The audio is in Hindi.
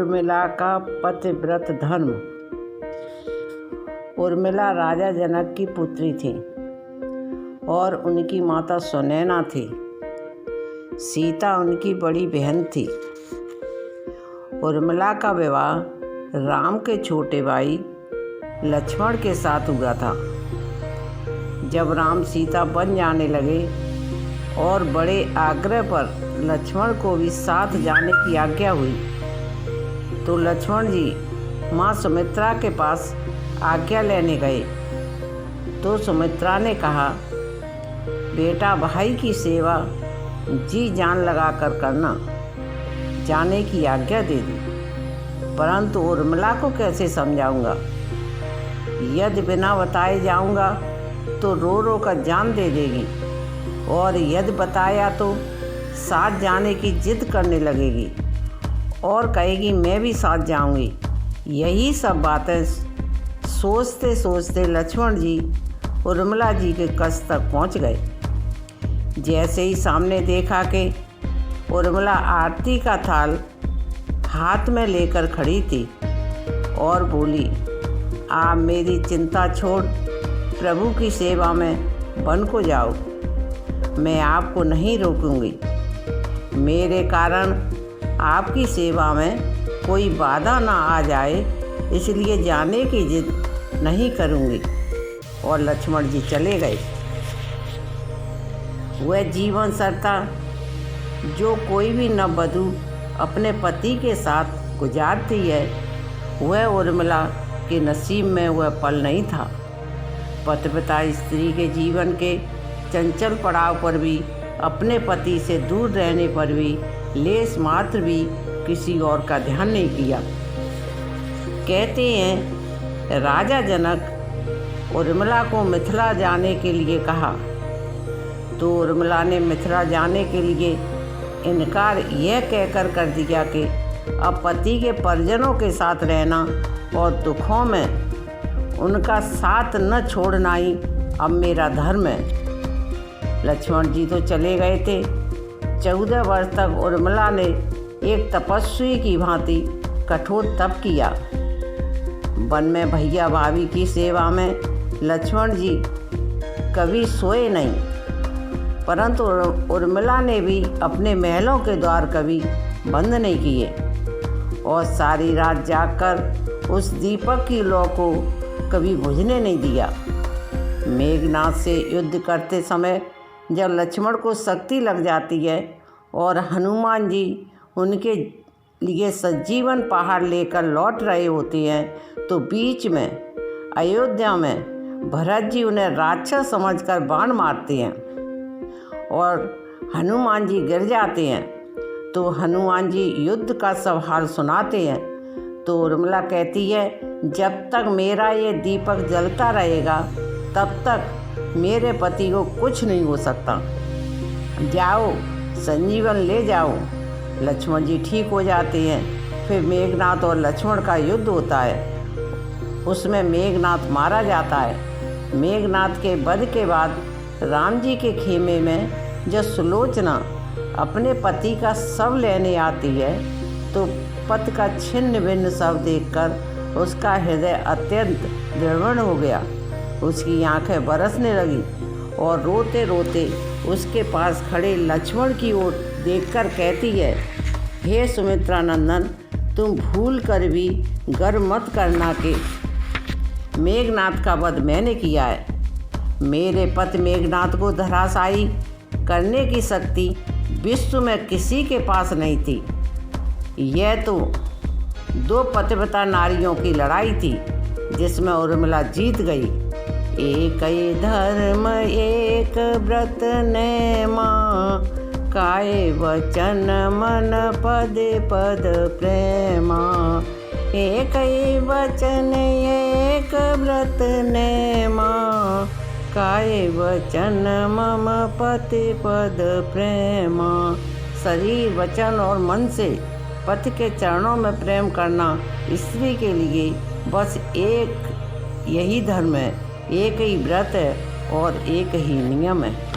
उर्मिला का पतिव्रत धर्म। उर्मिला राजा जनक की पुत्री थी और उनकी माता सुनैना थी। सीता उनकी बड़ी बहन थी। उर्मिला का विवाह राम के छोटे भाई लक्ष्मण के साथ हुआ था। जब राम सीता बन जाने लगे और बड़े आग्रह पर लक्ष्मण को भी साथ जाने की आज्ञा हुई, तो लक्ष्मण जी माँ सुमित्रा के पास आज्ञा लेने गए। तो सुमित्रा ने कहा, बेटा भाई की सेवा जी जान लगा कर करना, जाने की आज्ञा दे दी। परंतु उर्मिला को कैसे समझाऊंगा? यदि बिना बताए जाऊंगा तो रो रो कर जान दे देगी, और यदि बताया तो साथ जाने की जिद करने लगेगी और कहेगी मैं भी साथ जाऊंगी। यही सब बातें सोचते सोचते लक्ष्मण जी उर्मिला जी के कष्ट तक पहुंच गए। जैसे ही सामने देखा कि उर्मिला आरती का थाल हाथ में लेकर खड़ी थी और बोली, आप मेरी चिंता छोड़ प्रभु की सेवा में वन को जाओ, मैं आपको नहीं रोकूंगी। मेरे कारण आपकी सेवा में कोई बाधा ना आ जाए, इसलिए जाने की जिद नहीं करूंगी। और लक्ष्मण जी चले गए। वह जीवन सरता जो कोई भी नववधू अपने पति के साथ गुजारती है, वह उर्मिला के नसीब में वह पल नहीं था। पतिव्रता स्त्री के जीवन के चंचल पड़ाव पर भी, अपने पति से दूर रहने पर भी लेस मात्र भी किसी और का ध्यान नहीं किया। कहते हैं राजा जनक उर्मिला को मिथिला जाने के लिए कहा, तो उर्मिला ने मिथिला जाने के लिए इनकार यह कहकर कर दिया कि अब पति के परिजनों के साथ रहना और दुखों में उनका साथ न छोड़ना ही अब मेरा धर्म है। लक्ष्मण जी तो चले गए थे। 14 वर्ष तक उर्मिला ने एक तपस्वी की भांति कठोर तप किया। वन में भैया भाभी की सेवा में लक्ष्मण जी कभी सोए नहीं, परंतु उर्मिला ने भी अपने महलों के द्वार कभी बंद नहीं किए और सारी रात जागकर उस दीपक की लौ को कभी बुझने नहीं दिया। मेघनाद से युद्ध करते समय जब लक्ष्मण को शक्ति लग जाती है और हनुमान जी उनके लिए सजीवन पहाड़ लेकर लौट रहे होते हैं, तो बीच में अयोध्या में भरत जी उन्हें राक्षस समझकर बाण मारते हैं और हनुमान जी गिर जाते हैं। तो हनुमान जी युद्ध का सब हाल सुनाते हैं। तो उर्मिला कहती है, जब तक मेरा ये दीपक जलता रहेगा तब तक मेरे पति को कुछ नहीं हो सकता। जाओ संजीवन ले जाओ। लक्ष्मण जी ठीक हो जाते हैं। फिर मेघनाद और लक्ष्मण का युद्ध होता है। उसमें मेघनाद मारा जाता है। मेघनाद के वध के बाद राम जी के खेमे में जब सुलोचना अपने पति का शव लेने आती है, तो पति का छिन्न भिन्न शव देखकर उसका हृदय अत्यंत द्रविण हो गया। उसकी आंखें बरसने लगी और रोते रोते उसके पास खड़े लक्ष्मण की ओर देखकर कहती है, हे सुमित्रा नंदन, तुम भूल कर भी गर्व मत करना कि मेघनाद का वध मैंने किया है। मेरे पति मेघनाद को धराशायी करने की शक्ति विश्व में किसी के पास नहीं थी। यह तो 2 पतिव्रता नारियों की लड़ाई थी जिसमें उर्मिला जीत गई। एक धर्म एक व्रत नेमा, काय वचन मन पद पद प्रेमा। एक वचन एक व्रत नेमा, काय वचन मम पति पद प्रेमा। शरीर वचन और मन से पति के चरणों में प्रेम करना स्त्री के लिए बस एक यही धर्म है, एक ही व्रत है और एक ही नियम है।